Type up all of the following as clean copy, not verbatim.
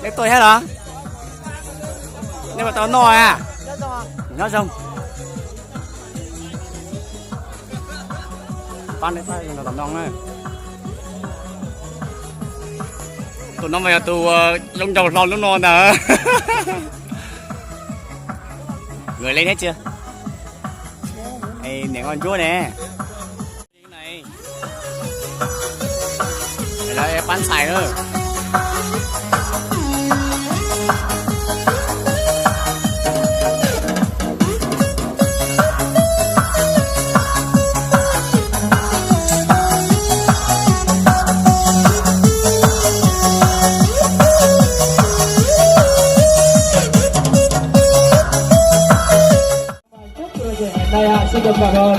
Mấy tuổi hết hả? Nhưng mà tao no à? Nó xong. Pan đấy phải là tao non đấy. Tụi nó mày tụi trong đầu lon nó non à. Người lên hết chưa? Ê, nè con chúa nè. Này. Đây là bán xài nữa. Xin được cảm ơn.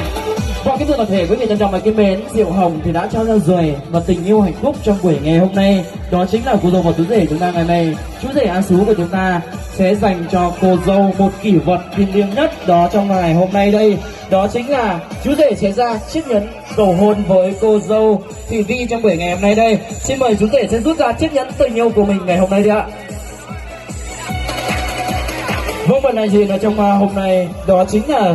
Qua kính thưa toàn thể quý vị trân trọng và kính mến, Diệu Hồng thì đã trao ra rời và tình yêu hạnh phúc trong buổi ngày hôm nay. Đó chính là cô dâu và chú rể chúng ta ngày nay. Chú rể Á Sú của chúng ta sẽ dành cho cô dâu một kỷ vật thiêng liêng nhất đó trong ngày hôm nay đây. Đó chính là chú rể sẽ ra chiếc nhẫn cầu hôn với cô dâu Thị Vi trong buổi ngày hôm nay đây. Xin mời chú rể sẽ rút ra chiếc nhẫn tình yêu của mình ngày hôm nay đi ạ. Vâng, vật này gì là trong hôm nay đó chính là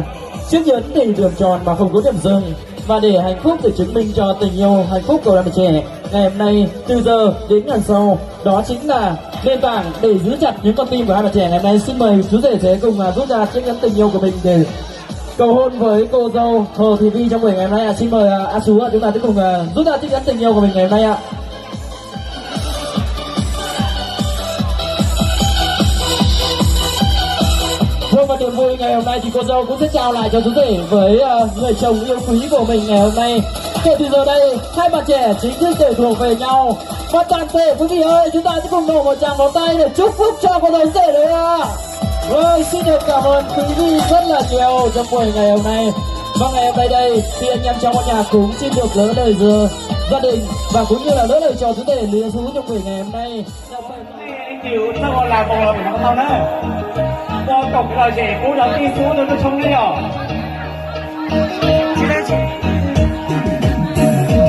chiếc nhẫn thì đường tròn mà không có điểm dừng, và để hạnh phúc để chứng minh cho tình yêu hạnh phúc của đàn trẻ ngày hôm nay từ giờ đến ngày sau, đó chính là nền tảng để giữ chặt những con tim của hai bạn trẻ ngày hôm nay. Xin mời chú rể sẽ cùng rút ra chiếc nhẫn tình yêu của mình để cầu hôn với cô dâu Hồ Thị Vi trong buổi ngày hôm nay. Xin mời A Sú chúng ta sẽ cùng rút ra chiếc nhẫn tình yêu của mình ngày hôm nay ạ. Vâng, và niềm vui ngày hôm nay thì cô dâu cũng sẽ trao lại cho chú rể với người chồng yêu quý của mình ngày hôm nay. Kể từ giờ đây, hai bạn trẻ chính thức để thuộc về nhau. Và toàn thể quý vị ơi, chúng ta sẽ cùng nổ một tràng pháo tay để chúc phúc cho cô dâu rể đấy ạ. Rồi, xin được cảm ơn quý vị rất là nhiều trong buổi ngày hôm nay. Và ngày hôm nay đây thì anh em trong nhà cũng xin được lỡ lời gia đình và cũng như là lỡ lời cho chú rể Lý Sú trong buổi ngày hôm nay. Anh chịu sao còn làm một lần không sao nữa. Cho tổng là trẻ cô giáo đi xuống rồi nó trông đi nhở. Chị lên chị.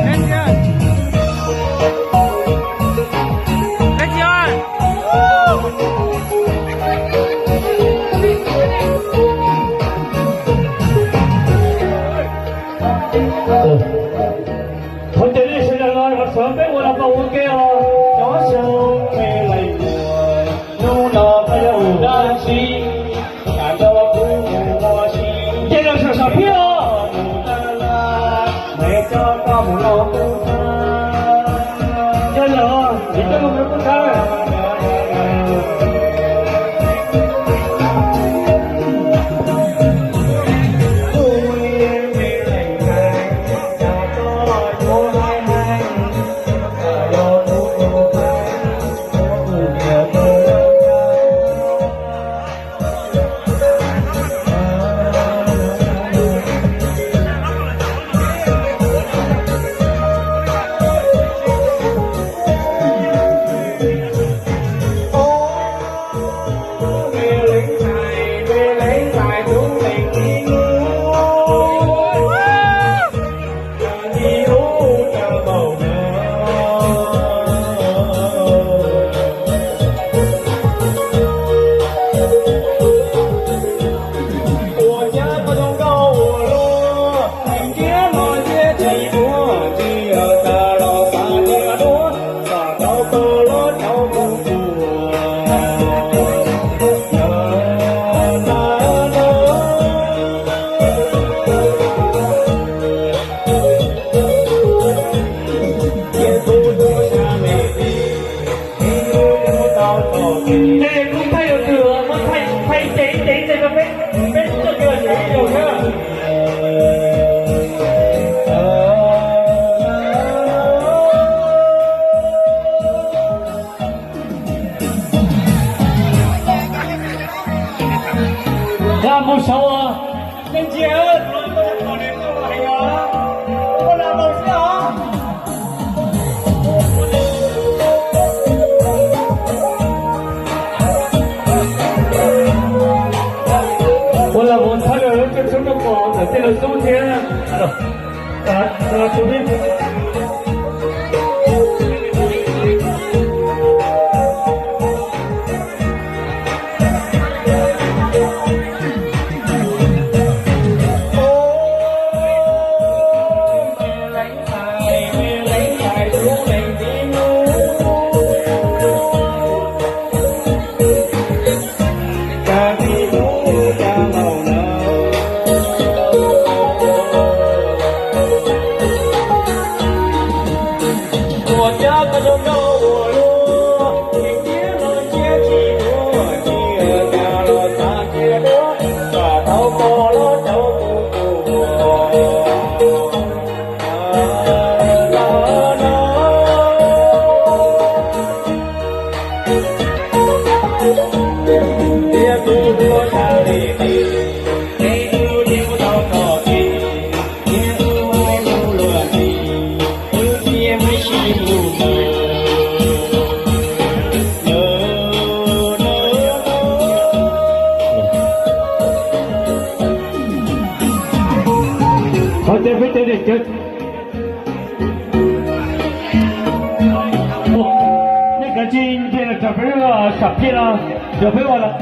Lên chưa? Lên chưa? Thôi chị đi xin được rồi, mà sớm biết qua làm cầu kia rồi. Gió sương mê lầy mùa, nụ nọ phải đủ đa chi. Cả cho vui mùa hoa chi. Chị đừng sợ sợ phía. Mẹ cho con một lòng tư tha. Nhớ lỡ, chị cho con một tư tha. Một số nên chị ơi, con đến câu hỏi đó, con làm đâu chứ hả? Con là một thay đổi cái số đông của để tên là số thế rồi chú biết. Họ sẽ phải tới để chết.那个今天的小朋友啊，小屁了，小朋友了。